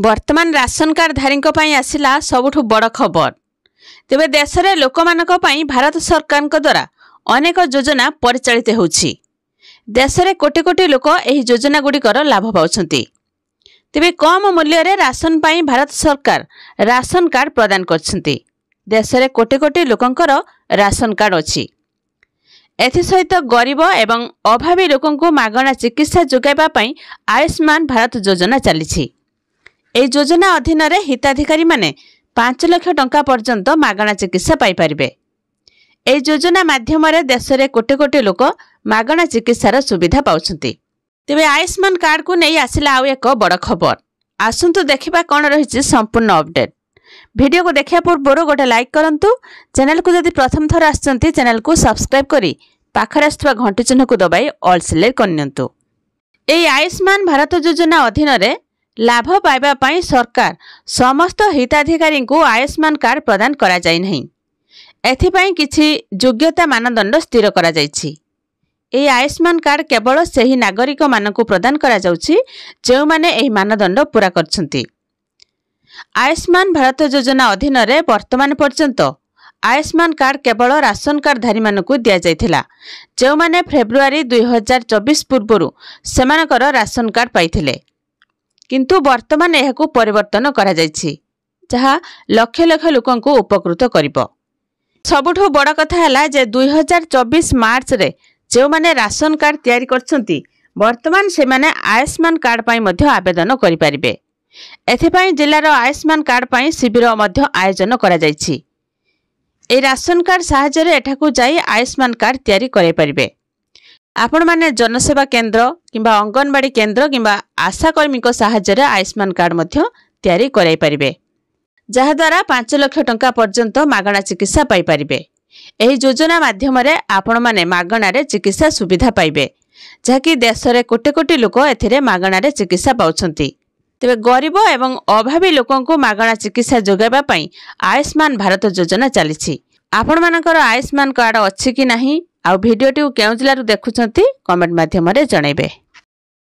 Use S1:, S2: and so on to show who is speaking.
S1: वर्तमान ration card धारी आसला सबुठु बड़ खबर। तेबे देश में लोक भारत सरकार द्वारा अनेक योजना परिचालित होउछि। देश में कोटी कोटी लोक एही योजना गुड़िकर लाभ पाउछन्ति। तेबे कम मूल्य रे राशन पाई भारत सरकार राशन कार्ड प्रदान करछन्ति। देश में कोटी कोटी लोकंकर राशन कार्ड अछि। एथिसहित गरीब एवं अभावी लोकंकु मागणा चिकित्सा जोगाइबा पई आयुष्मान भारत योजना चलीछि। ए योजना अधीन रे हिताधिकारी माने 5 लाख टंका पर्यंत मागणा चिकित्सा पाई परिबे। ए योजना माध्यम रे देश रे कोटी कोटी लोक मागणा चिकित्सार सुविधा पाउछन्ति। तेबे आयुष्मान कार्ड को नै आसिला आउ एक बड़ खबर। आसंतु देखिबा कोन रहिछि संपूर्ण अपडेट। वीडियो को देखिया पूर्व गोटे लाइक करंतु। चैनल को जदि प्रथम थर आछन्ति चैनल को सब्सक्राइब करी पाखरे आस्थवा घंटी चिन्ह को दबाई ऑल सिलेक्ट करनियंतु। ए आयुष्मान भारत योजना अधीन रे लाभ पाइबा पाई सरकार समस्त हिताधिकारी को आयुष्मान कार्ड प्रदान करा जाय नहीं। एथिपाई किछि योग्यता मानदंड स्थिर करा जायछि। ए आयुष्मान कार्ड केवल सही नागरिक मानकु प्रदान करा जाउछि जे माने एही मानदंड पूरा करछन्ति। आयुष्मान भारत योजना अधीन रे वर्तमान पर्यंत आयुष्मान कार्ड केवल राशन कार्ड धारी मानकु दिया जायथिला जे माने फेब्रुआरी 2024 पूर्वरु सेमानकर राशन कार्ड पाइथिले। किंतु वर्तमान एहाकु परिवर्तन करा जायछि जहा लक्ष लक्ष लोकंकु उपकृत करिवो। सबुठु बड़ कथा हला जे 2024 मार्च रे जे माने राशन कार्ड तयारी करछन्ति वर्तमान से माने आयुष्मान कार्ड पाई मध्य आवेदन करि परिबे। एथिपाई जिल्लार आयुष्मान कार्ड पाई शिविर मध्य आयोजन करा जायछि। ए राशन कार्ड साहाय्य रे एठाकु जाई आयुष्मान कार्ड तयारी करै परिबे। आपण माने जनसेवा केंद्र किंबा अंगनवाड़ी केंद्र किंबा आशाकर्मी को साहाय्य रे आयुष्मान कार्ड मध्य तयारी करै परिबे जहा द्वारा 5 लाख टंका पर्यंत मागणा चिकित्सा पाई परिबे। एही योजना माध्यम रे आपण माने मागणा रे चिकित्सा सुविधा पाइबे जहाकि देश रे कोटी कोटी लोक एथिरे मागणा रे चिकित्सा पाउछन्ति। तेबे गरीब एवं अभावी लोकन को मागणा चिकित्सा जोगाइबा पई आयुष्मान भारत योजना चलीछि। आपण मानकर आयुष्मान कार्ड अछि कि नाही आ वीडियोटी केउ जिल्लारु देखुछन्ति कमेंट माध्यम रे जणाइबे।